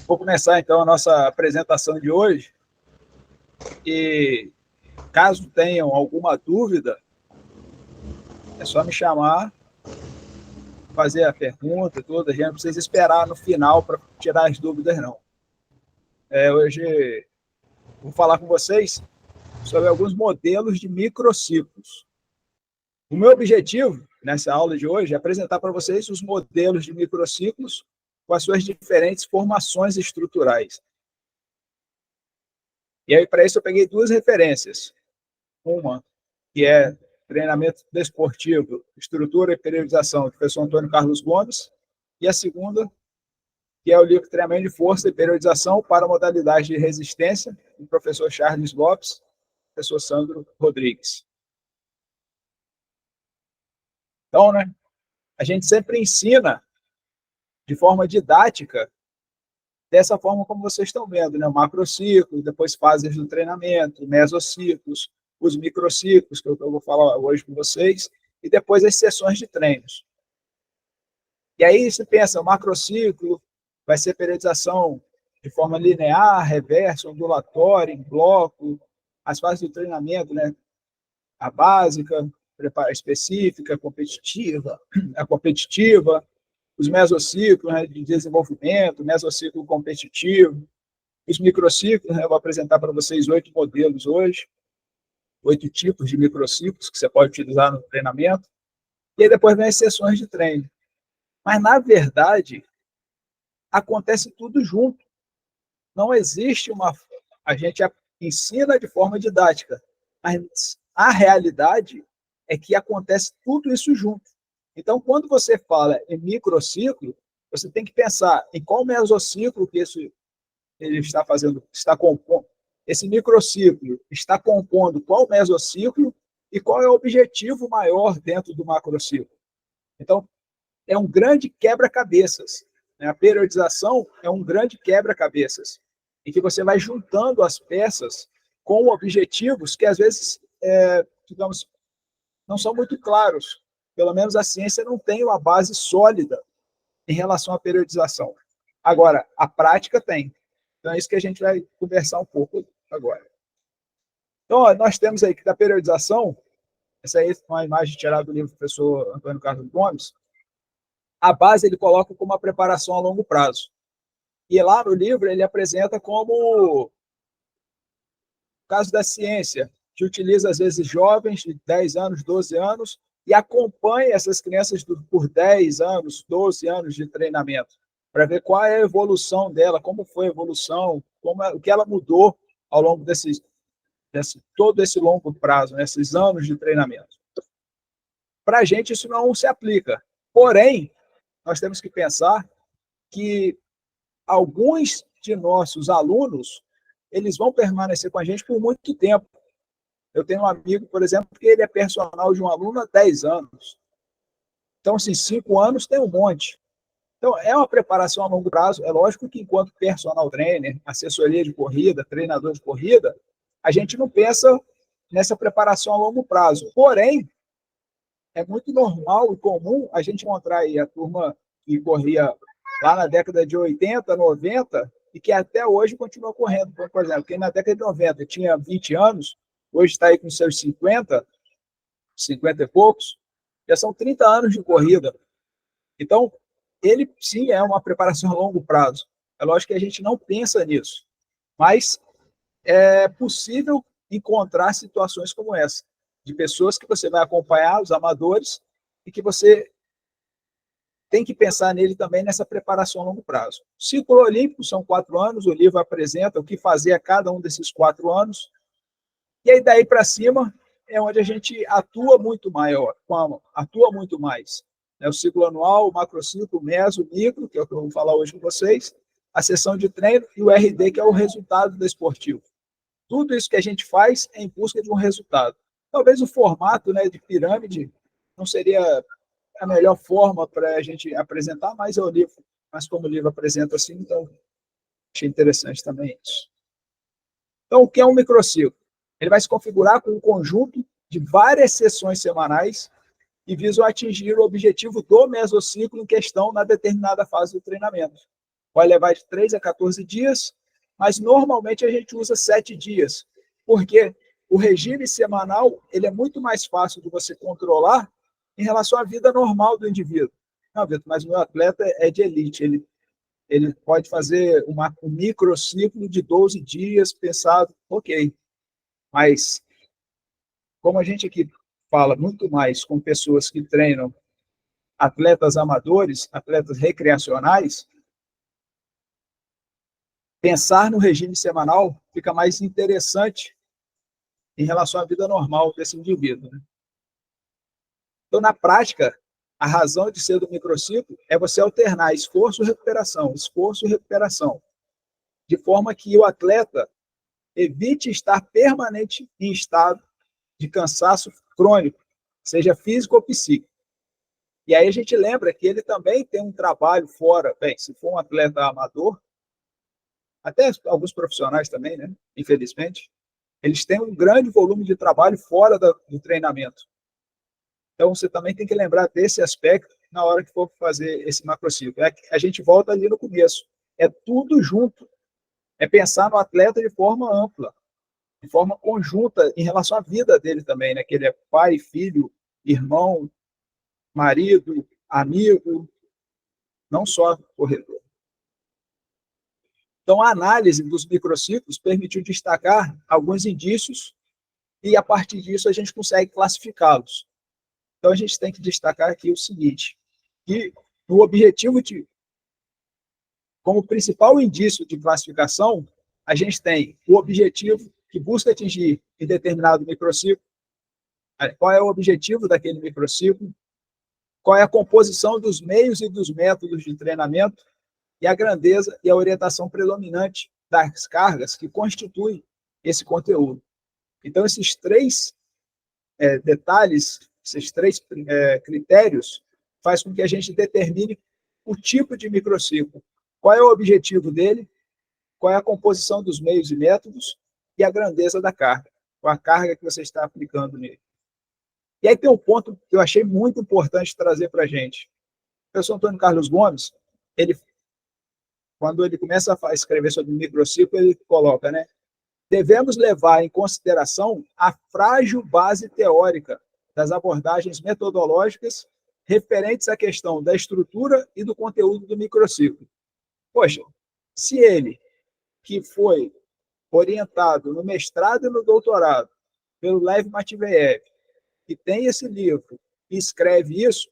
Vou começar, então, a nossa apresentação de hoje. E, caso tenham alguma dúvida, é só me chamar, fazer a pergunta e tudo. A gente não precisa esperar no final para tirar as dúvidas, não. Hoje vou falar com vocês sobre alguns modelos de microciclos. O meu objetivo nessa aula de hoje é apresentar para vocês os modelos de microciclos com as suas diferentes formações estruturais. E aí, para isso, eu peguei duas referências. Uma, que é Treinamento Desportivo, Estrutura e Periodização, do professor Antônio Carlos Gomes, e a segunda, que é o livro Treinamento de Força e Periodização para Modalidade de Resistência, do professor Charles Lopes, professor Sandro Rodrigues. Então, a gente sempre ensina de forma didática, dessa forma como vocês estão vendo, macrociclos, depois fases do treinamento, mesociclos, os microciclos, que eu vou falar hoje com vocês, e depois as sessões de treinos. E aí você pensa, o macrociclo vai ser periodização de forma linear, reversa, ondulatória, em bloco, as fases do treinamento, a básica, a específica, a competitiva, os mesociclos de desenvolvimento, mesociclo competitivo, os microciclos, eu vou apresentar para vocês 8 modelos hoje, 8 tipos de microciclos que você pode utilizar no treinamento, e aí depois vem as sessões de treino. Mas, na verdade, acontece tudo junto. Não existe uma... A gente ensina de forma didática, mas a realidade é que acontece tudo isso junto. Então, quando você fala em microciclo, você tem que pensar em qual mesociclo que ele está fazendo, está compondo. Esse microciclo está compondo qual mesociclo e qual é o objetivo maior dentro do macrociclo. Então, é um grande quebra-cabeças. A periodização é um grande quebra-cabeças, em que você vai juntando as peças com objetivos que, às vezes, digamos, não são muito claros. Pelo menos a ciência não tem uma base sólida em relação à periodização. Agora, a prática tem. Então, é isso que a gente vai conversar um pouco agora. Então, nós temos aí que da periodização, essa aí é uma imagem tirada do livro do professor Antônio Carlos Gomes, a base ele coloca como uma preparação a longo prazo. E lá no livro ele apresenta como o caso da ciência, que utiliza às vezes jovens de 10 anos, 12 anos, e acompanha essas crianças por 10 anos, 12 anos de treinamento, para ver qual é a evolução dela, como foi a evolução, o que ela mudou ao longo todo esse longo prazo, esses anos de treinamento. Para a gente isso não se aplica. Porém, nós temos que pensar que alguns de nossos alunos, eles vão permanecer com a gente por muito tempo. Eu tenho um amigo, por exemplo, que ele é personal de um aluno há 10 anos. Então, assim, 5 anos tem um monte. Então, é uma preparação a longo prazo. É lógico que, enquanto personal trainer, assessoria de corrida, treinador de corrida, a gente não pensa nessa preparação a longo prazo. Porém, é muito normal e comum a gente encontrar aí a turma que corria lá na década de 80, 90, e que até hoje continua correndo. Por exemplo, quem na década de 90 tinha 20 anos, hoje está aí com seus 50 e poucos, já são 30 anos de corrida. Então, ele sim é uma preparação a longo prazo. É lógico que a gente não pensa nisso, mas é possível encontrar situações como essa, de pessoas que você vai acompanhar, os amadores, e que você tem que pensar nele também nessa preparação a longo prazo. O ciclo olímpico são 4 anos, o livro apresenta o que fazer a cada um desses 4 anos, e aí daí para cima é onde a gente atua muito mais. O ciclo anual, o macrociclo, o meso, o micro, que é o que eu vou falar hoje com vocês, a sessão de treino e o RD, que é o resultado desportivo. Tudo isso que a gente faz é em busca de um resultado. Talvez o formato de pirâmide não seria a melhor forma para a gente apresentar, mas como o livro apresenta assim, então achei interessante também isso. Então, o que é um microciclo? Ele vai se configurar com um conjunto de várias sessões semanais e visam atingir o objetivo do mesociclo em questão na determinada fase do treinamento. Pode levar de 3 a 14 dias, mas normalmente a gente usa 7 dias, porque o regime semanal ele é muito mais fácil de você controlar em relação à vida normal do indivíduo. Não, Vitor, mas o meu atleta é de elite, ele pode fazer um microciclo de 12 dias pensado, ok, mas como a gente aqui fala muito mais com pessoas que treinam atletas amadores, atletas recreacionais, pensar no regime semanal fica mais interessante em relação à vida normal desse indivíduo. Né? Então, na prática, a razão de ser do microciclo é você alternar esforço e recuperação, de forma que o atleta evite estar permanente em estado de cansaço crônico, seja físico ou psíquico. E aí a gente lembra que ele também tem um trabalho fora, bem, se for um atleta amador, até alguns profissionais também, né? Infelizmente, eles têm um grande volume de trabalho fora do treinamento. Então, você também tem que lembrar desse aspecto na hora que for fazer esse macrociclo. A gente volta ali no começo. É tudo junto. É pensar no atleta de forma ampla, de forma conjunta, em relação à vida dele também, né? Que ele é pai, filho, irmão, marido, amigo, não só corredor. Então, a análise dos microciclos permitiu destacar alguns indícios e, a partir disso, a gente consegue classificá-los. Então, a gente tem que destacar aqui o seguinte, que o objetivo como principal indício de classificação, a gente tem o objetivo que busca atingir em determinado microciclo, qual é o objetivo daquele microciclo, qual é a composição dos meios e dos métodos de treinamento e a grandeza e a orientação predominante das cargas que constituem esse conteúdo. Então, esses três detalhes, esses três critérios, faz com que a gente determine o tipo de microciclo, qual é o objetivo dele, qual é a composição dos meios e métodos e a grandeza da carga, qual a carga que você está aplicando nele. E aí tem um ponto que eu achei muito importante trazer para a gente. O professor Antônio Carlos Gomes, quando ele começa a escrever sobre microciclo, ele coloca, né? Devemos levar em consideração a frágil base teórica das abordagens metodológicas referentes à questão da estrutura e do conteúdo do microciclo. Poxa, se ele, que foi orientado no mestrado e no doutorado pelo Lev Matveyev, que tem esse livro e escreve isso,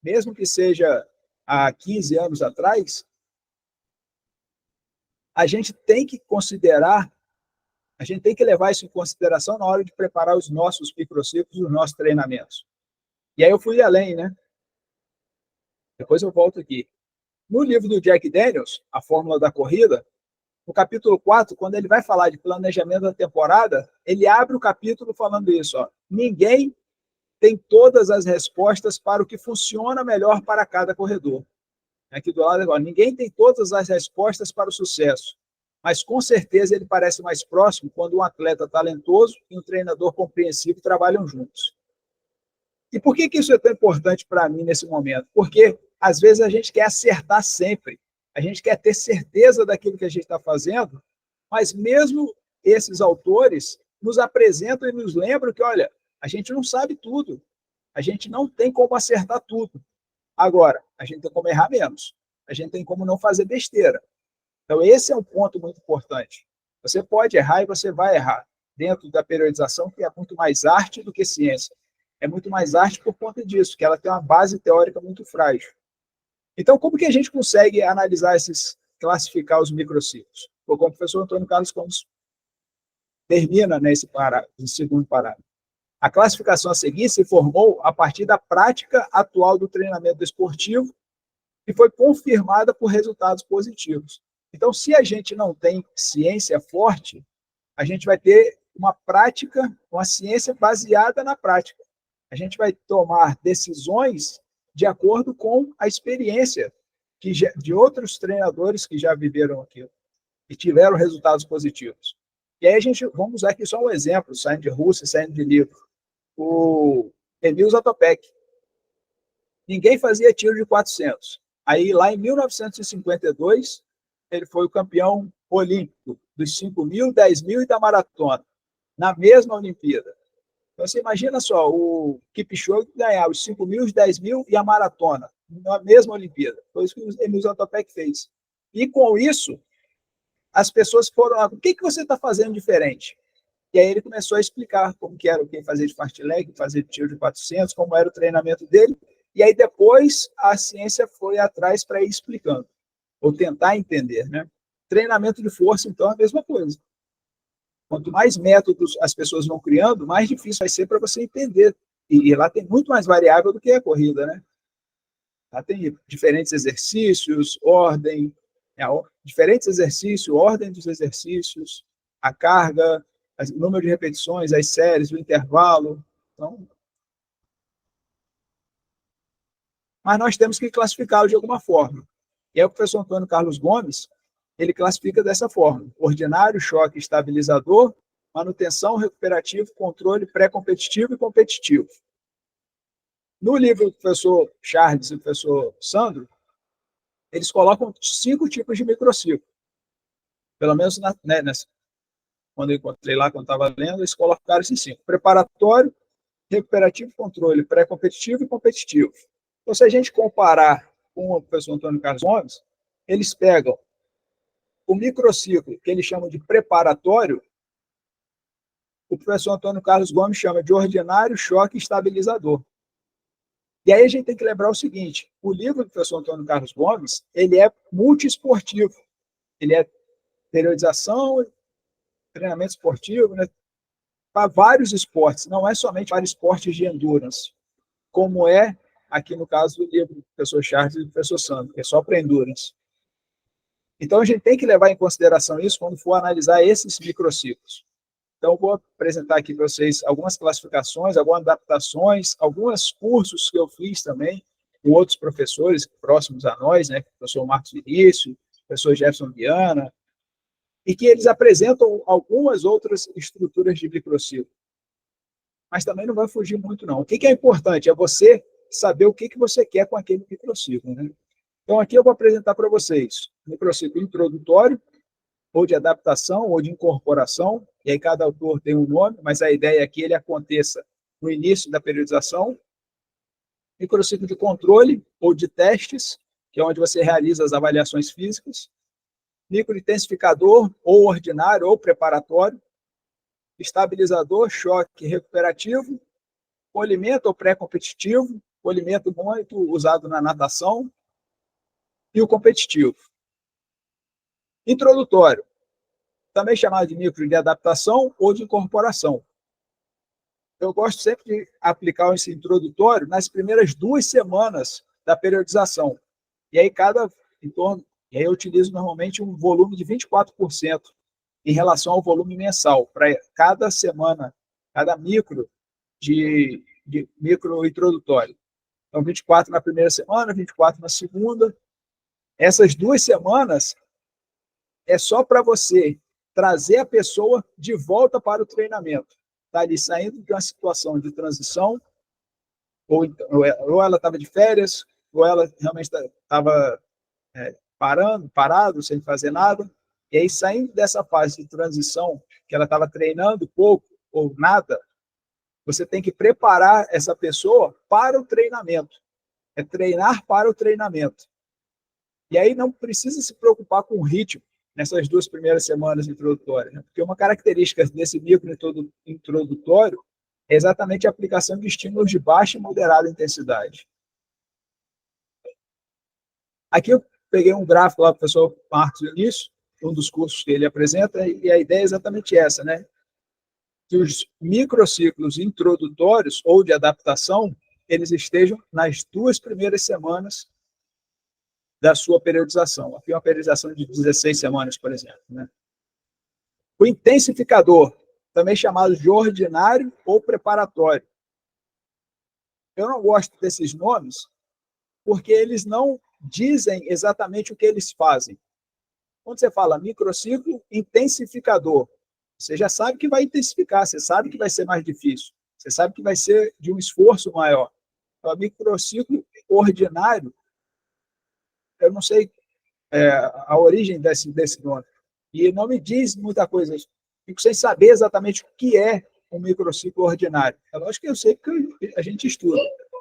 mesmo que seja há 15 anos atrás, a gente tem que considerar, a gente tem que levar isso em consideração na hora de preparar os nossos microciclos, os nossos treinamentos. E aí eu fui além, né? Depois eu volto aqui. No livro do Jack Daniels, A Fórmula da Corrida, no capítulo 4, quando ele vai falar de planejamento da temporada, ele abre o capítulo falando isso, ó, ninguém tem todas as respostas para o que funciona melhor para cada corredor. Aqui do lado agora, ninguém tem todas as respostas para o sucesso, mas com certeza ele parece mais próximo quando um atleta talentoso e um treinador compreensivo trabalham juntos. E por que isso é tão importante para mim nesse momento? Porque às vezes a gente quer acertar sempre, a gente quer ter certeza daquilo que a gente está fazendo, mas mesmo esses autores nos apresentam e nos lembram que, olha, a gente não sabe tudo, a gente não tem como acertar tudo. Agora, a gente tem como errar menos, a gente tem como não fazer besteira. Então, esse é um ponto muito importante. Você pode errar e você vai errar, dentro da periodização, que é muito mais arte do que ciência. É muito mais arte por conta disso, que ela tem uma base teórica muito frágil. Então, como que a gente consegue analisar classificar os microciclos? Como o professor Antônio Carlos Gomes termina nesse segundo parágrafo. A classificação a seguir se formou a partir da prática atual do treinamento esportivo e foi confirmada por resultados positivos. Então, se a gente não tem ciência forte, a gente vai ter uma prática, uma ciência baseada na prática. A gente vai tomar decisões de acordo com a experiência de outros treinadores que já viveram aquilo e tiveram resultados positivos. E aí vamos usar aqui só um exemplo, saindo de Rússia, saindo de livro. O Emil Zatopek. Ninguém fazia tiro de 400. Aí, lá em 1952, ele foi o campeão olímpico dos 5.000, 10.000 e da maratona, na mesma Olimpíada. Então, você imagina só, o Kipchoge ganhar os 5.000, os 10.000 e a maratona, na mesma Olimpíada. Foi isso que o Emil Zatopek fez. E com isso, as pessoas foram lá, o que você está fazendo diferente? E aí ele começou a explicar como que era o que fazer de fartlek, fazer de tiro de 400, como era o treinamento dele. E aí depois a ciência foi atrás para ir explicando, ou tentar entender, né? Treinamento de força, então, é a mesma coisa. Quanto mais métodos as pessoas vão criando, mais difícil vai ser para você entender. E lá tem muito mais variável do que a corrida, né? Lá tem diferentes exercícios, ordem, diferentes exercícios, ordem dos exercícios, a carga, o número de repetições, as séries, o intervalo. Então, mas nós temos que classificá-lo de alguma forma. E aí o professor Antônio Carlos Gomes, ele classifica dessa forma: ordinário, choque, estabilizador, manutenção, recuperativo, controle, pré-competitivo e competitivo. No livro do professor Charles e do professor Sandro, eles colocam 5 tipos de microciclo. Pelo menos quando eu encontrei lá, quando estava lendo, eles colocaram esses 5. Preparatório, recuperativo, controle, pré-competitivo e competitivo. Então, se a gente comparar com o professor Antônio Carlos Gomes, eles pegam o microciclo, que eles chamam de preparatório, o professor Antônio Carlos Gomes chama de ordinário, choque e estabilizador. E aí a gente tem que lembrar o seguinte: o livro do professor Antônio Carlos Gomes, ele é multiesportivo. Ele é periodização, treinamento esportivo, né, para vários esportes, não é somente para esportes de endurance, como é aqui no caso do livro do professor Charles e do professor Sandro, que é só para endurance. Então a gente tem que levar em consideração isso quando for analisar esses microciclos. Então, vou apresentar aqui para vocês algumas classificações, algumas adaptações, alguns cursos que eu fiz também com outros professores próximos a nós, né, o professor Marcos Vinícius, o professor Jefferson Viana, e que eles apresentam algumas outras estruturas de microciclo. Mas também não vai fugir muito, não. O que é importante é você saber o que você quer com aquele microciclo, né? Então, aqui eu vou apresentar para vocês microciclo introdutório, ou de adaptação, ou de incorporação, e aí cada autor tem um nome, mas a ideia é que ele aconteça no início da periodização. Microciclo de controle, ou de testes, que é onde você realiza as avaliações físicas. Microintensificador, ou ordinário, ou preparatório. Estabilizador, choque recuperativo. Polimento, ou pré-competitivo. Polimento muito usado na natação. E o competitivo. Introdutório, também chamado de micro de adaptação ou de incorporação. Eu gosto sempre de aplicar esse introdutório nas primeiras 2 semanas da periodização. E aí e aí eu utilizo normalmente um volume de 24% em relação ao volume mensal, para cada semana, cada micro de micro introdutório. Então, 24 na primeira semana, 24 na segunda. Essas 2 semanas é só para você trazer a pessoa de volta para o treinamento. Está ali saindo de uma situação de transição, ou ela estava de férias, ou ela realmente estava parado, sem fazer nada, e aí saindo dessa fase de transição, que ela estava treinando pouco ou nada, você tem que preparar essa pessoa para o treinamento. É treinar para o treinamento. E aí não precisa se preocupar com o ritmo nessas 2 primeiras semanas introdutórias, né? Porque uma característica desse micro introdutório é exatamente a aplicação de estímulos de baixa e moderada intensidade. Aqui eu peguei um gráfico lá do professor Marcos Vinícius, um dos cursos que ele apresenta, e a ideia é exatamente essa, né? Que os microciclos introdutórios ou de adaptação, eles estejam nas 2 primeiras semanas da sua periodização. Aqui é uma periodização de 16 semanas, por exemplo, né? O intensificador, também chamado de ordinário ou preparatório. Eu não gosto desses nomes porque eles não dizem exatamente o que eles fazem. Quando você fala microciclo intensificador, você já sabe que vai intensificar, você sabe que vai ser mais difícil, você sabe que vai ser de um esforço maior. Então, microciclo ordinário, eu não sei a origem desse nome. E não me diz muita coisa. Fico sem saber exatamente o que é um microciclo ordinário. É lógico que eu sei que a gente estuda,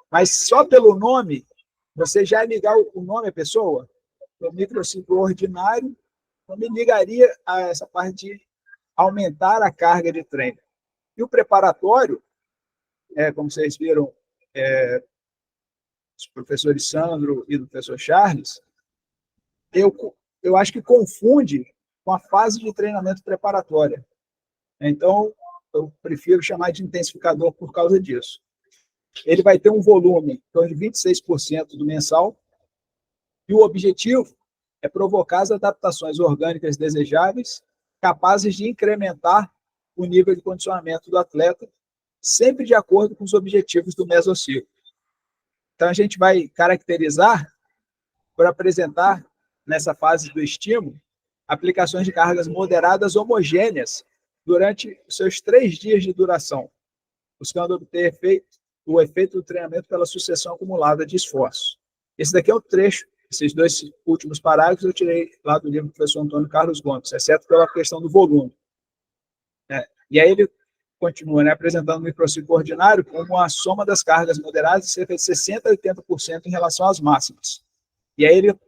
mas só pelo nome, você já ligar o nome à pessoa, o microciclo ordinário, não me ligaria a essa parte de aumentar a carga de treino. E o preparatório, como vocês viram, os professores Sandro e do professor Charles, eu acho que confunde com a fase de treinamento preparatória. Então, eu prefiro chamar de intensificador por causa disso. Ele vai ter um volume em torno de 26% do mensal, e o objetivo é provocar as adaptações orgânicas desejáveis, capazes de incrementar o nível de condicionamento do atleta, sempre de acordo com os objetivos do mesociclo. Então, a gente vai caracterizar por apresentar, nessa fase do estímulo, aplicações de cargas moderadas homogêneas durante os seus 3 dias de duração, buscando obter o efeito do treinamento pela sucessão acumulada de esforços. Esse daqui é o trecho, esses 2 últimos parágrafos eu tirei lá do livro do professor Antônio Carlos Gomes, exceto pela questão do volume. E aí ele continua, apresentando o microciclo ordinário como a soma das cargas moderadas de cerca de 60% a 80% em relação às máximas. E aí ele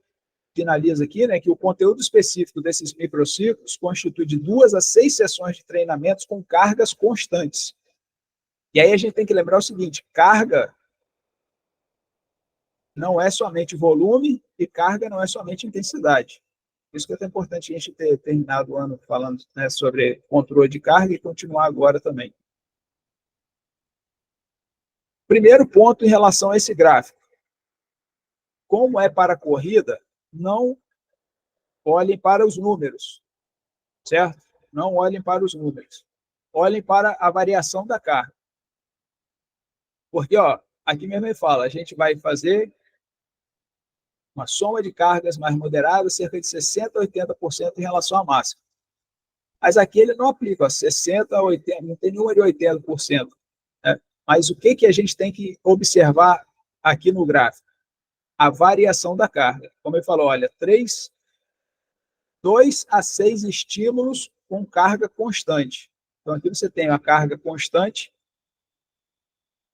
finaliza aqui, que o conteúdo específico desses microciclos constitui de 2 a 6 sessões de treinamentos com cargas constantes. E aí a gente tem que lembrar o seguinte, carga não é somente volume e carga não é somente intensidade. Por isso que é importante a gente ter terminado o ano falando sobre controle de carga e continuar agora também. Primeiro ponto em relação a esse gráfico. Como é para a corrida, não olhem para os números, certo? Não olhem para os números. Olhem para a variação da carga. Porque, aqui mesmo ele fala, a gente vai fazer uma soma de cargas mais moderadas, cerca de 60% a 80% em relação à máxima. Mas aqui ele não aplica, 60% a 80%, não tem nenhuma de 80%. Mas o que a gente tem que observar aqui no gráfico? A variação da carga. Como ele falou, olha, 2 a 6 estímulos com carga constante. Então, aqui você tem a carga constante.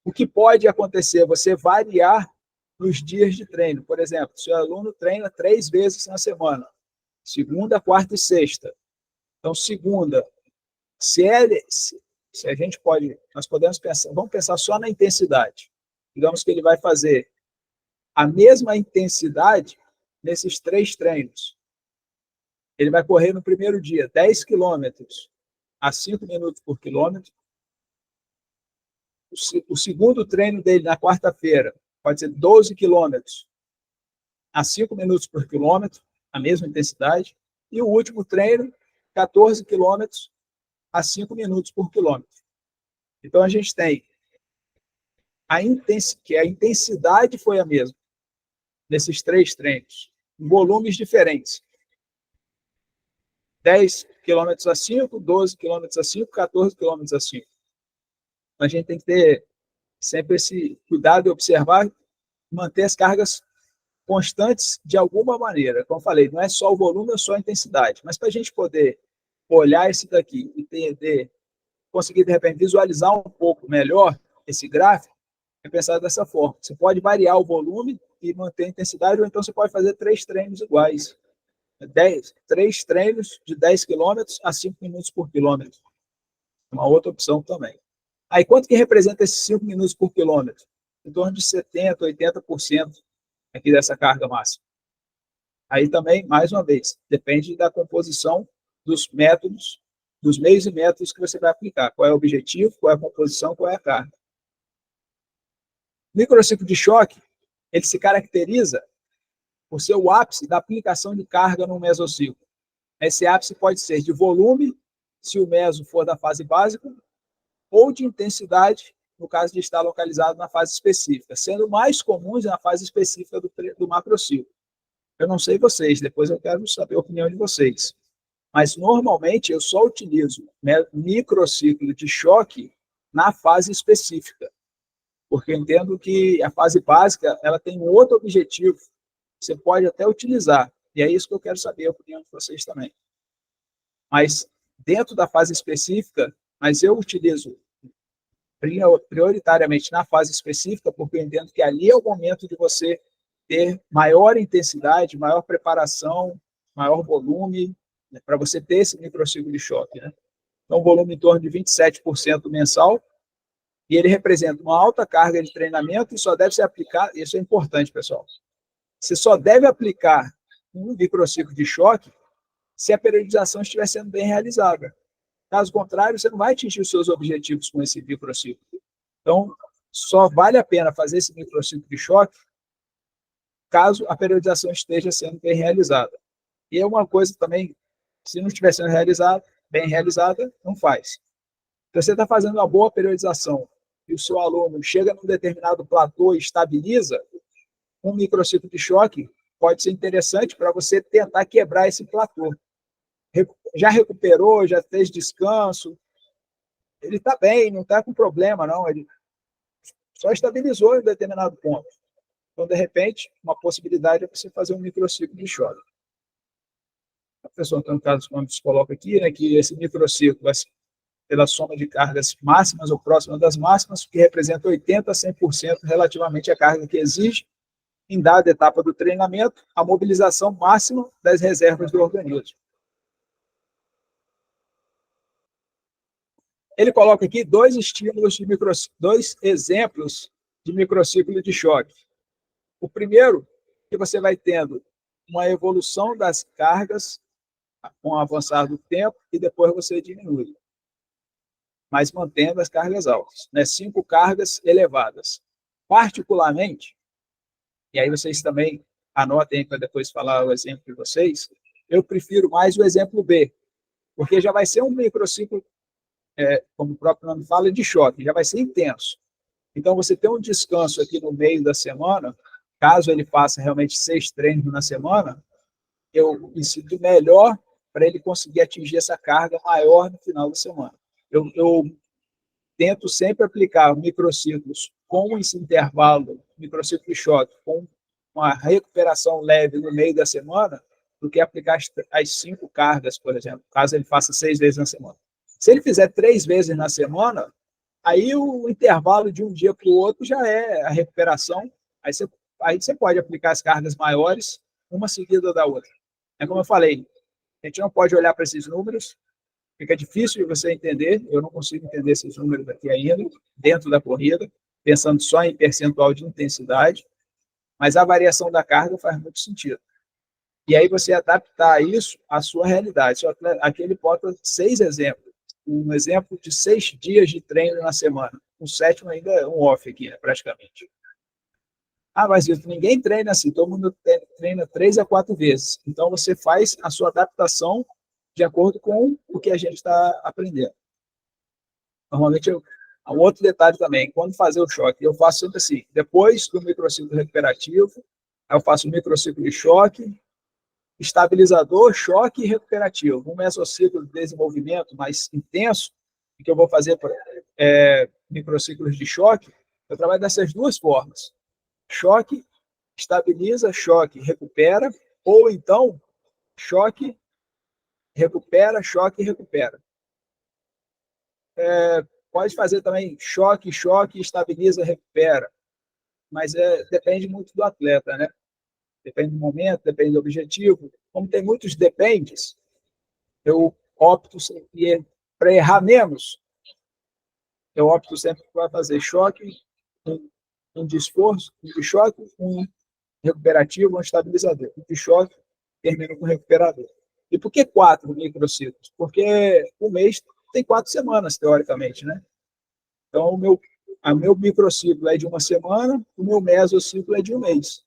O que pode acontecer? Você variar nos dias de treino. Por exemplo, se o aluno treina 3 vezes na semana, segunda, quarta e sexta. Então, segunda, se a gente pode, nós podemos pensar, vamos pensar só na intensidade. Digamos que ele vai fazer a mesma intensidade nesses 3 treinos. Ele vai correr no primeiro dia 10 quilômetros a 5 minutos por quilômetro. O segundo treino dele na quarta-feira pode ser 12 quilômetros a 5 minutos por quilômetro, a mesma intensidade. E o último treino, 14 quilômetros a 5 minutos por quilômetro. Então, a gente tem que a intensidade foi a mesma nesses 3 treinos, em volumes diferentes. 10 quilômetros a 5, 12 quilômetros a 5, 14 quilômetros a 5. A gente tem que ter sempre esse cuidado de observar, manter as cargas constantes de alguma maneira. Como eu falei, não é só o volume ou só a intensidade, mas para a gente poder olhar esse daqui e entender, conseguir, de repente, visualizar um pouco melhor esse gráfico, é pensar dessa forma. Você pode variar o volume e manter a intensidade, ou então você pode fazer 3 treinos iguais. 3 treinos de 10 quilômetros a 5 minutos por quilômetro. Uma outra opção também. Aí, quanto que representa esses 5 minutos por quilômetro? Em torno de 70%, 80% aqui dessa carga máxima. Aí também, mais uma vez, depende da composição dos métodos, dos meios e métodos que você vai aplicar. Qual é o objetivo, qual é a composição, qual é a carga. O microciclo de choque, ele se caracteriza por ser o ápice da aplicação de carga no mesociclo. Esse ápice pode ser de volume, se o meso for da fase básica, ou de intensidade, no caso de estar localizado na fase específica, sendo mais comuns na fase específica do macrociclo. Eu não sei vocês, depois eu quero saber a opinião de vocês. Mas, normalmente, eu só utilizo microciclo de choque na fase específica, porque eu entendo que a fase básica ela tem um outro objetivo. Você pode até utilizar, E é isso que eu quero saber, a opinião de vocês também. Mas dentro da fase específica, mas eu utilizo prioritariamente na fase específica, porque eu entendo que ali é o momento de você ter maior intensidade, maior preparação, maior volume, né, para você ter esse microciclo de choque. Né? Então, um volume em torno de 27% mensal, e ele representa uma alta carga de treinamento e só deve ser aplicado, isso é importante, pessoal, você só deve aplicar um microciclo de choque se a periodização estiver sendo bem realizada. Caso contrário, você não vai atingir os seus objetivos com esse microciclo. Então, só vale a pena fazer esse microciclo de choque caso a periodização esteja sendo bem realizada. E é uma coisa também, se não estiver sendo bem realizada, não faz. Então, você está fazendo uma boa periodização e o seu aluno chega num determinado platô e estabiliza, um microciclo de choque pode ser interessante para você tentar quebrar esse platô. Já recuperou, já fez descanso, ele está bem, não está com problema, não, ele só estabilizou em um determinado ponto. Então, de repente, uma possibilidade é você fazer um microciclo de choque. A pessoa Antônio Carlos Gomes coloca aqui, né, que esse microciclo vai ser pela soma de cargas máximas ou próximas das máximas, que representa 80% a 100% relativamente à carga que exige, em dada etapa do treinamento, a mobilização máxima das reservas do organismo. Ele coloca aqui dois exemplos de microciclo de choque. O primeiro, que você vai tendo uma evolução das cargas com o avançar do tempo e depois você diminui, mas mantendo as cargas altas, né? 5 cargas elevadas. Particularmente, e aí vocês também anotem para depois falar o exemplo de vocês, eu prefiro mais o exemplo B, porque já vai ser um microciclo, como o próprio nome fala, de choque, já vai ser intenso. Então, você tem um descanso aqui no meio da semana, caso ele faça realmente 6 treinos na semana, eu sinto melhor para ele conseguir atingir essa carga maior no final da semana. Eu tento sempre aplicar microciclos com esse intervalo, microciclo de choque, com uma recuperação leve no meio da semana, do que aplicar as 5 cargas, por exemplo, caso ele faça 6 vezes na semana. Se ele fizer 3 vezes na semana, aí o intervalo de um dia para o outro já é a recuperação, aí você pode aplicar as cargas maiores, uma seguida da outra. É como eu falei, a gente não pode olhar para esses números, fica difícil de você entender, eu não consigo entender esses números aqui ainda, dentro da corrida, pensando só em percentual de intensidade, mas a variação da carga faz muito sentido. E aí você adaptar isso à sua realidade. Aqui ele bota 6 exemplos. Um exemplo de 6 dias de treino na semana. O 7º ainda é um off aqui, né, praticamente. Ah, mas ninguém treina assim, todo mundo treina 3 a 4 vezes. Então, você faz a sua adaptação de acordo com o que a gente está aprendendo. Normalmente, um outro detalhe também, quando fazer o choque, eu faço sempre assim, depois do microciclo recuperativo, eu faço o microciclo de choque, estabilizador, choque e recuperativo. Um mesociclo de desenvolvimento mais intenso, que eu vou fazer microciclos de choque, eu trabalho dessas duas formas. Choque, estabiliza, choque, recupera, ou então, choque, recupera, choque, recupera. Pode fazer também choque, choque, estabiliza, recupera. Mas depende muito do atleta, né? Depende do momento, depende do objetivo. Como tem muitos dependes, eu opto para errar menos. Eu opto sempre para fazer choque, um de esforço, um de choque, um recuperativo, um estabilizador. Um de choque, termino com recuperador. E por que 4 microciclos? Porque o mês tem 4 semanas, teoricamente, né? Então, o meu microciclo é de uma semana, o meu mesociclo é de um mês.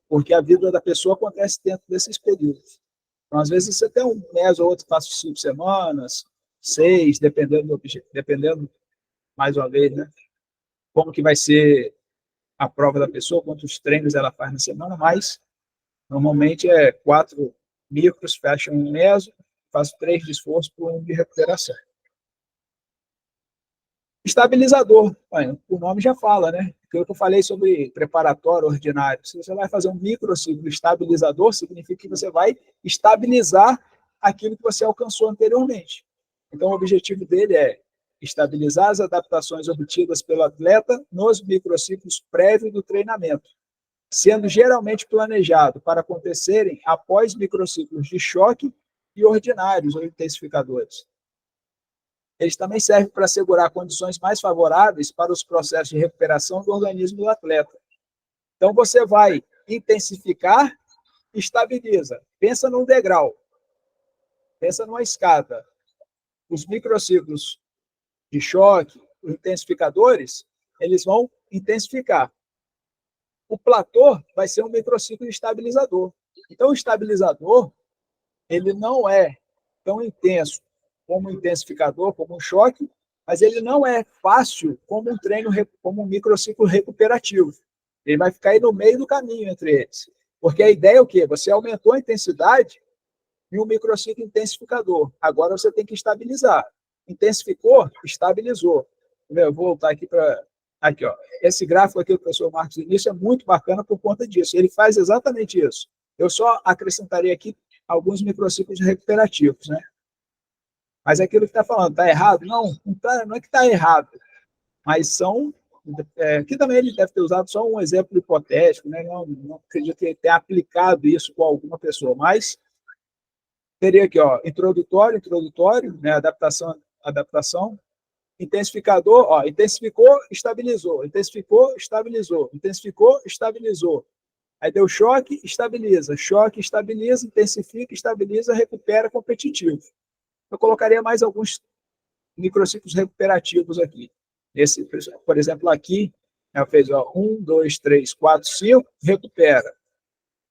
Porque a vida da pessoa acontece dentro desses períodos. Então, às vezes, você tem um mês ou outro que faz 5 semanas, 6, dependendo, mais uma vez, né? Como que vai ser a prova da pessoa, quantos treinos ela faz na semana, mas normalmente 4 micros, fecha um meso, faço 3 de esforço por 1 de recuperação. Estabilizador, o nome já fala, né? Aquilo que eu falei sobre preparatório ordinário. Se você vai fazer um microciclo estabilizador, significa que você vai estabilizar aquilo que você alcançou anteriormente. Então, o objetivo dele é estabilizar as adaptações obtidas pelo atleta nos microciclos prévios do treinamento, sendo geralmente planejado para acontecerem após microciclos de choque e ordinários ou intensificadores. Eles também servem para assegurar condições mais favoráveis para os processos de recuperação do organismo do atleta. Então, você vai intensificar, estabiliza. Pensa num degrau, pensa numa escada. Os microciclos de choque, os intensificadores, eles vão intensificar. O platô vai ser um microciclo estabilizador. Então, o estabilizador, ele não é tão intenso como um intensificador, como um choque, mas ele não é fácil como um treino, como um microciclo recuperativo. Ele vai ficar aí no meio do caminho entre eles. Porque a ideia é o quê? Você aumentou a intensidade em um microciclo intensificador. Agora você tem que estabilizar. Intensificou, estabilizou. Eu vou voltar aqui para... Aqui, ó. Esse gráfico aqui do professor Marcos Início é muito bacana por conta disso. Ele faz exatamente isso. Eu só acrescentaria aqui alguns microciclos recuperativos, né? Mas aquilo que está falando, está errado? Não, não é que está errado, mas são... que também ele deve ter usado só um exemplo hipotético, né? Não acredito que ele tenha aplicado isso com alguma pessoa, mas teria aqui, ó, introdutório, né? Adaptação, intensificador, ó, intensificou, estabilizou, intensificou, estabilizou, intensificou, estabilizou. Aí deu choque, estabiliza, intensifica, estabiliza, recupera, competitivo. Eu colocaria mais alguns microciclos recuperativos aqui. Esse, por exemplo, aqui, ela fez 1, 2, 3, 4, 5, recupera.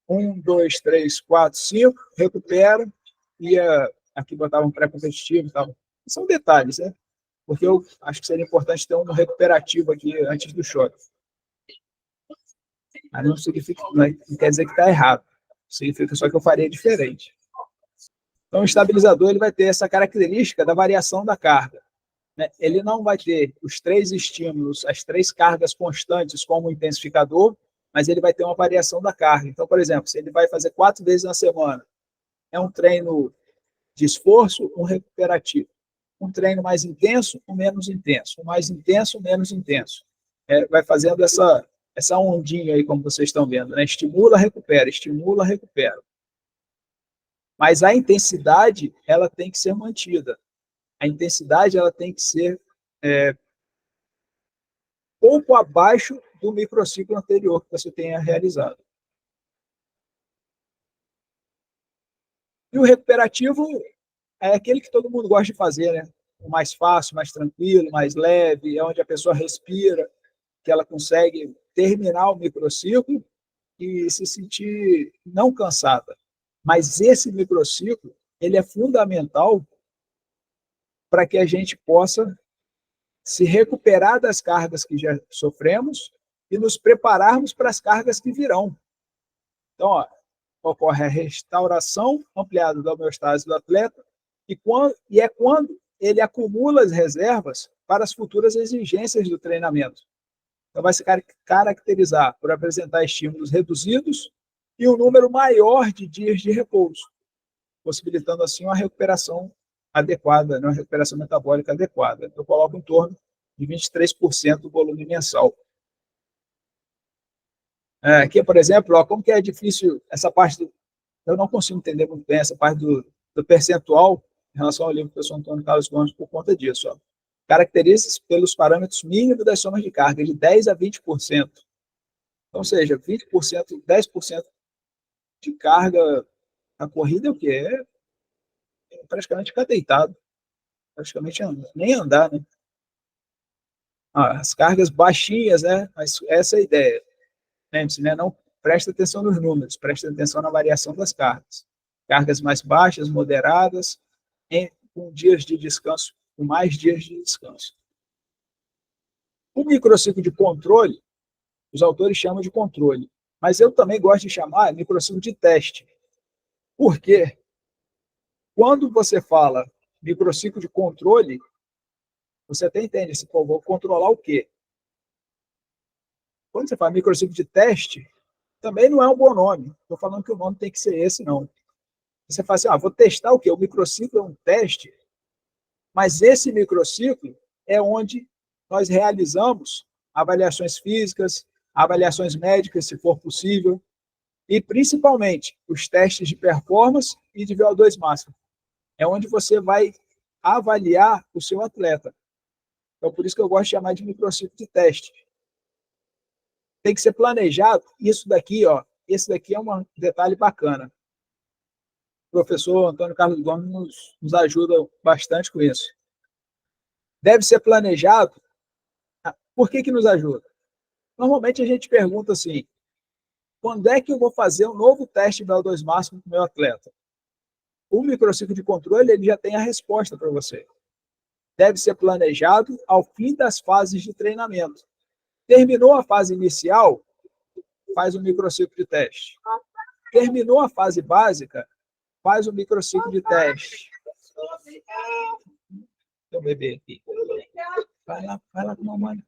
1, 2, 3, 4, 5, recupera. E aqui botava um pré-competitivo e tal. São detalhes, né? Porque eu acho que seria importante ter um recuperativo aqui antes do choque. Mas não significa, não quer dizer que está errado. Significa só que eu faria diferente. Então, o estabilizador ele vai ter essa característica da variação da carga. Ele não vai ter os 3 estímulos, as 3 cargas constantes como o intensificador, mas ele vai ter uma variação da carga. Então, por exemplo, se ele vai fazer 4 vezes na semana, é um treino de esforço, um recuperativo. Um treino mais intenso, um menos intenso. Um mais intenso, um menos intenso. Vai fazendo essa ondinha aí, como vocês estão vendo, né? Estimula, recupera, estimula, recupera. Mas a intensidade, ela tem que ser mantida. A intensidade, ela tem que ser pouco abaixo do microciclo anterior que você tenha realizado. E o recuperativo é aquele que todo mundo gosta de fazer, né? O mais fácil, mais tranquilo, mais leve, é onde a pessoa respira, que ela consegue terminar o microciclo e se sentir não cansada. Mas esse microciclo, ele é fundamental para que a gente possa se recuperar das cargas que já sofremos e nos prepararmos para as cargas que virão. Então, ó, ocorre a restauração ampliada da homeostase do atleta e é quando ele acumula as reservas para as futuras exigências do treinamento. Então, vai se caracterizar por apresentar estímulos reduzidos e um número maior de dias de repouso, possibilitando assim uma recuperação adequada, uma recuperação metabólica adequada. Eu coloco em torno de 23% do volume mensal. Aqui, por exemplo, ó, como que é difícil essa parte, eu não consigo entender muito bem essa parte do percentual em relação ao livro do professor Antônio Carlos Gomes por conta disso. Ó. Caracteriza-se pelos parâmetros mínimos das somas de carga, de 10% a 20%. Então, ou seja, 20%, 10% de carga na corrida é o quê? É praticamente ficar deitado. Praticamente nem andar, né? As cargas baixinhas, né? Mas essa é a ideia. Lembre-se, né? Não preste atenção nos números, preste atenção na variação das cargas. Cargas mais baixas, moderadas, com dias de descanso, com mais dias de descanso. O microciclo de controle, os autores chamam de controle, mas eu também gosto de chamar de microciclo de teste. Por quê? Quando você fala microciclo de controle, você até entende, assim, pô, vou controlar o quê? Quando você fala microciclo de teste, também não é um bom nome. Estou falando que o nome tem que ser esse, não. Você fala assim, vou testar o quê? O microciclo é um teste, mas esse microciclo é onde nós realizamos avaliações físicas, avaliações médicas, se for possível, e principalmente os testes de performance e de VO2 máximo. É onde você vai avaliar o seu atleta. Então, por isso que eu gosto de chamar de microciclo de teste. Tem que ser planejado. Isso daqui, esse daqui é um detalhe bacana. O professor Antônio Carlos Gomes nos ajuda bastante com isso. Deve ser planejado. Por que nos ajuda? Normalmente a gente pergunta assim, quando é que eu vou fazer um novo teste de VO2 máximo com o meu atleta? O microciclo de controle ele já tem a resposta para você. Deve ser planejado ao fim das fases de treinamento. Terminou a fase inicial, faz um microciclo de teste. Terminou a fase básica, faz um microciclo de teste. Meu bebê aqui. Vai lá com a mamãe.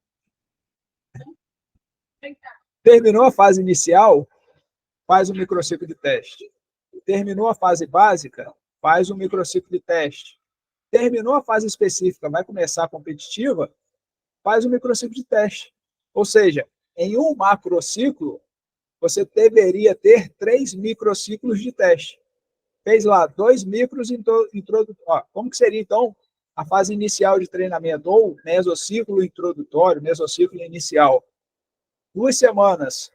Terminou a fase inicial, faz um microciclo de teste. Terminou a fase básica, faz um microciclo de teste. Terminou a fase específica, vai começar a competitiva, faz um microciclo de teste. Ou seja, em um macrociclo, você deveria ter 3 microciclos de teste. Fez lá 2 micros introdutórios. Como que seria, então, a fase inicial de treinamento? Ou mesociclo introdutório, mesociclo inicial. 2 semanas,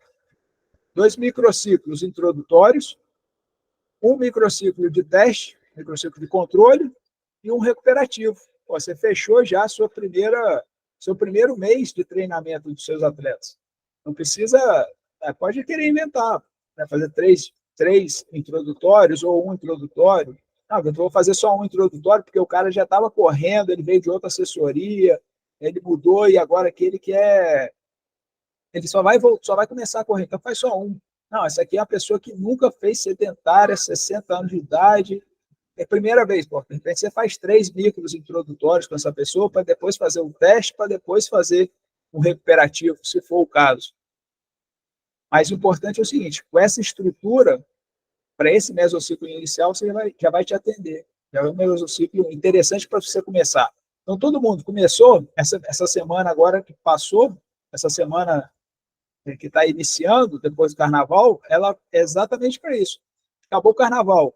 2 microciclos introdutórios, um microciclo de teste, microciclo de controle e um recuperativo. Você fechou já seu primeiro mês de treinamento dos seus atletas. Não precisa, pode querer inventar, fazer três introdutórios ou um introdutório. Não, eu vou fazer só um introdutório porque o cara já estava correndo, ele veio de outra assessoria, ele mudou e agora aquele que ele só vai começar a correr, então faz só um. Não, essa aqui é uma pessoa que nunca fez sedentária, 60 anos de idade, é a primeira vez, pô. De repente você faz 3 micros introdutórios com essa pessoa para depois fazer um teste, para depois fazer um recuperativo, se for o caso. Mas o importante é o seguinte, com essa estrutura, para esse mesociclo inicial, você já vai te atender. Já é um mesociclo interessante para você começar. Então, todo mundo começou, essa semana agora que passou, essa semana que está iniciando, depois do carnaval, ela é exatamente para isso. Acabou o carnaval,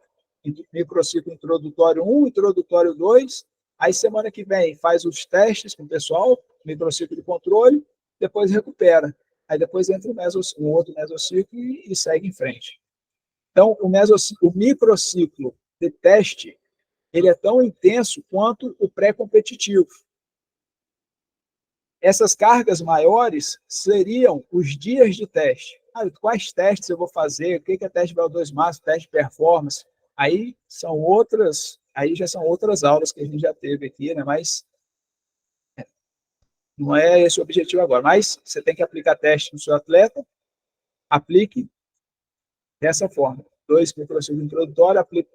microciclo introdutório 1, introdutório 2, aí semana que vem faz os testes com o pessoal, microciclo de controle, depois recupera. Aí depois entra um outro mesociclo e segue em frente. Então, o microciclo de teste, ele é tão intenso quanto o pré-competitivo. Essas cargas maiores seriam os dias de teste. Quais testes eu vou fazer? O que é teste de VO2 máximo, teste de performance? Aí já são outras aulas que a gente já teve aqui, né? Mas não é esse o objetivo agora. Mas você tem que aplicar teste no seu atleta, aplique dessa forma. 2 microciclos introdutórios, aplique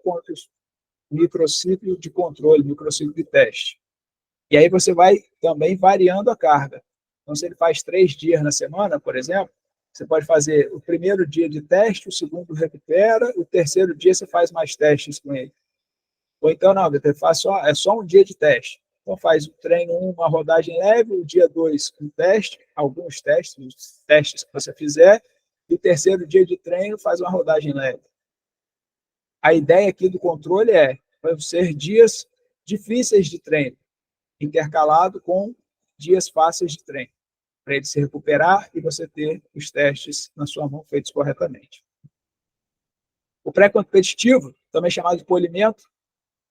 microciclo de controle, microciclo de teste. E aí você vai também variando a carga. Então, se ele faz 3 dias na semana, por exemplo, você pode fazer o primeiro dia de teste, o segundo recupera, o terceiro dia você faz mais testes com ele. Ou então, não, você faz é só um dia de teste. Então, faz o treino 1, uma rodagem leve, o dia 2, um teste, alguns testes, os testes que você fizer, e o terceiro dia de treino faz uma rodagem leve. A ideia aqui do controle vão ser dias difíceis de treino, intercalado com dias fáceis de treino, para ele se recuperar e você ter os testes na sua mão feitos corretamente. O pré-competitivo, também chamado de polimento,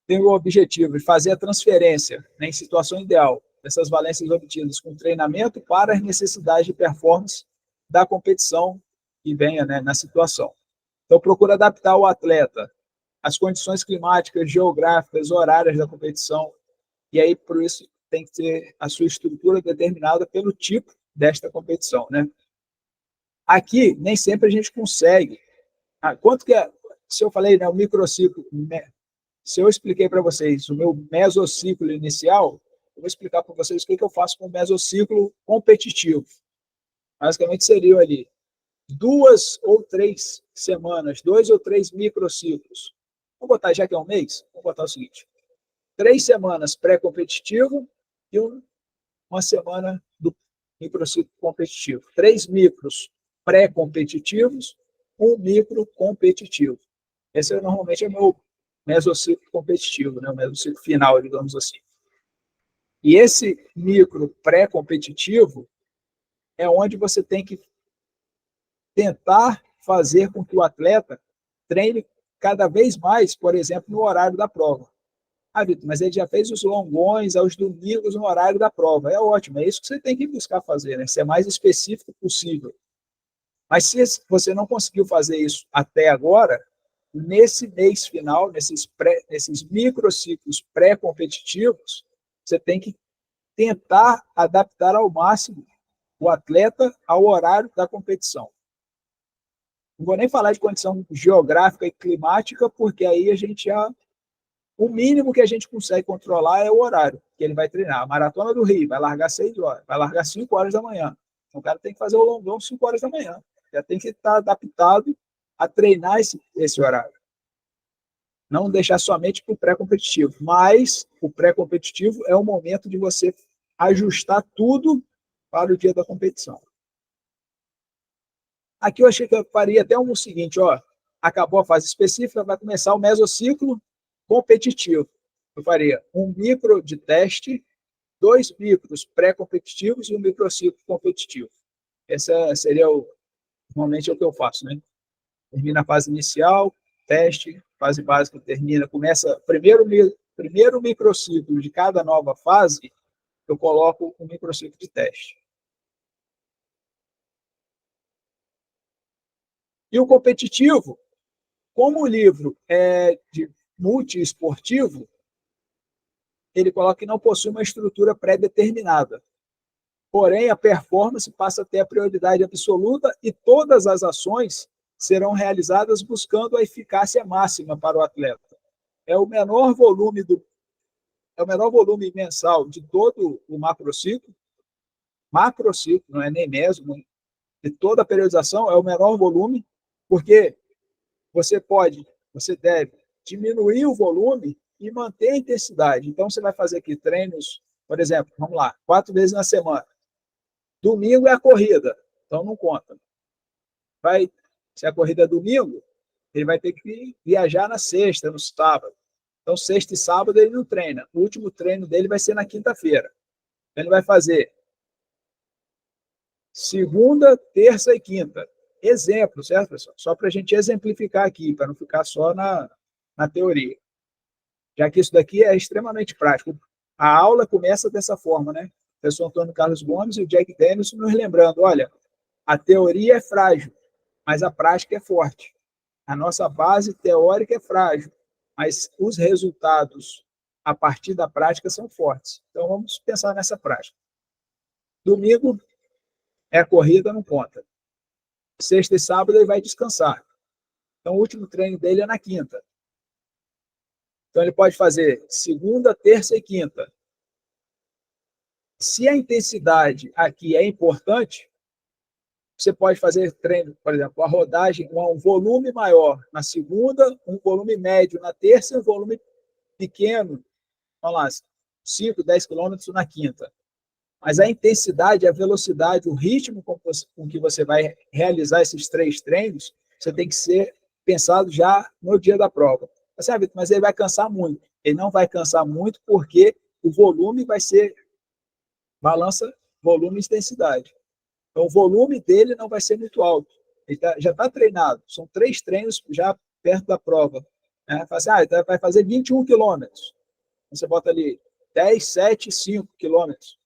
tem o objetivo de fazer a transferência, em situação ideal, dessas valências obtidas com treinamento para as necessidades de performance da competição que venha, na situação. Então, procura adaptar o atleta às condições climáticas, geográficas, horárias da competição, e aí, por isso, tem que ter a sua estrutura determinada pelo tipo desta competição, né? Aqui, nem sempre a gente consegue. Quanto que é? Se eu falei, o microciclo, se eu expliquei para vocês o meu mesociclo inicial, eu vou explicar para vocês o que eu faço com o mesociclo competitivo. Basicamente seriam ali 2 ou 3 semanas, 2 ou 3 microciclos. Vamos botar, já que é um mês, vamos botar o seguinte: 3 semanas pré-competitivo e uma semana do microciclo competitivo. 3 micros pré-competitivos, um micro competitivo. Esse normalmente é o meu mesociclo competitivo, né? O mesociclo final, digamos assim. E esse micro pré-competitivo é onde você tem que tentar fazer com que o atleta treine cada vez mais, por exemplo, no horário da prova. Ah, Vitor, mas ele já fez os longões aos domingos no horário da prova. É ótimo, é isso que você tem que buscar fazer, né? Ser mais específico possível. Mas se você não conseguiu fazer isso até agora, nesse mês final, nesses microciclos pré-competitivos, você tem que tentar adaptar ao máximo o atleta ao horário da competição. Não vou nem falar de condição geográfica e climática, porque aí a gente já... O mínimo que a gente consegue controlar é o horário que ele vai treinar. A Maratona do Rio vai largar 6 horas, vai largar 5 horas da manhã. Então, o cara tem que fazer o longão 5 horas da manhã. Já tem que estar adaptado a treinar esse horário. Não deixar somente para o pré-competitivo. Mas o pré-competitivo é o momento de você ajustar tudo para o dia da competição. Aqui eu achei que eu faria até o seguinte, ó, acabou a fase específica, vai começar o mesociclo competitivo. Eu faria um micro de teste, 2 micros pré-competitivos e um microciclo competitivo. Essa seria normalmente é o que eu faço, né? Termina a fase inicial, teste, fase básica termina, começa primeiro microciclo de cada nova fase, eu coloco um microciclo de teste. E o competitivo, como o livro é de multiesportivo, ele coloca que não possui uma estrutura pré-determinada. Porém, a performance passa a ter a prioridade absoluta e todas as ações serão realizadas buscando a eficácia máxima para o atleta. É o menor volume mensal de todo o macrociclo, não é nem mesmo, de toda a periodização, é o menor volume, porque você deve diminuir o volume e manter a intensidade. Então, você vai fazer aqui treinos, por exemplo, vamos lá, 4 vezes na semana. Domingo é a corrida, então não conta. Se a corrida é domingo, ele vai ter que viajar na sexta, no sábado. Então, sexta e sábado ele não treina. O último treino dele vai ser na quinta-feira. Então, ele vai fazer segunda, terça e quinta. Exemplo, certo, pessoal? Só para a gente exemplificar aqui, para não ficar só na teoria. Já que isso daqui é extremamente prático. A aula começa dessa forma, né? O professor Antônio Carlos Gomes e o Jack Daniels nos lembrando, olha, a teoria é frágil, mas a prática é forte. A nossa base teórica é frágil, mas os resultados a partir da prática são fortes. Então, vamos pensar nessa prática. Domingo é corrida, não conta. Sexta e sábado ele vai descansar. Então, o último treino dele é na quinta. Então, ele pode fazer segunda, terça e quinta. Se a intensidade aqui é importante, você pode fazer treino, por exemplo, a rodagem com um volume maior na segunda, um volume médio na terça e um volume pequeno, vamos lá, 5, 10 quilômetros na quinta. Mas a intensidade, a velocidade, o ritmo com que você vai realizar esses 3 treinos, você tem que ser pensado já no dia da prova. Mas ele vai cansar muito. Ele não vai cansar muito porque o volume vai ser balança volume e intensidade. Então, o volume dele não vai ser muito alto. Ele já está treinado. São 3 treinos já perto da prova. Né? Vai fazer 21 quilômetros. Você bota ali 10, 7, 5 quilômetros.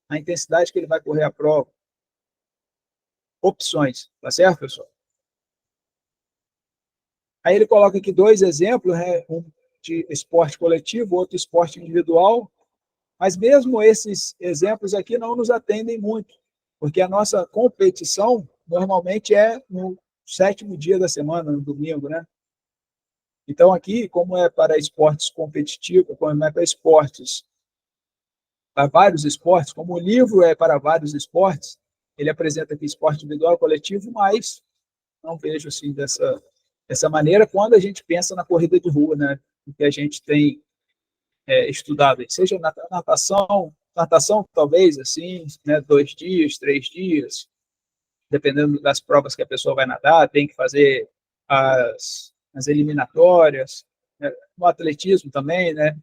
A intensidade que ele vai correr a prova. Opções. Tá certo, pessoal? Aí ele coloca aqui 2 exemplos, né? Um de esporte coletivo, outro esporte individual. Mas mesmo esses exemplos aqui não nos atendem muito, porque a nossa competição normalmente é no 7º dia da semana, no domingo, né? Então aqui, como é para esportes competitivos, como é para esportes para vários esportes, como o livro é para vários esportes, ele apresenta aqui esporte individual, coletivo, mas não vejo assim dessa maneira quando a gente pensa na corrida de rua, né? O que a gente tem estudado, seja natação talvez assim, né? 2 dias, 3 dias, dependendo das provas que a pessoa vai nadar, tem que fazer as eliminatórias, né? No atletismo também, né?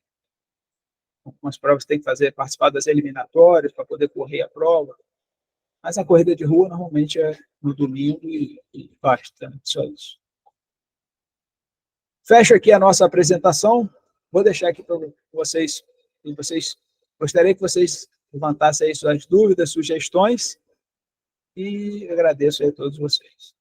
Algumas provas tem que participar das eliminatórias para poder correr a prova. Mas a corrida de rua normalmente é no domingo e basta, né? Só isso. Fecho aqui a nossa apresentação. Vou deixar aqui para vocês, gostaria que vocês levantassem aí suas dúvidas, sugestões, e agradeço aí a todos vocês.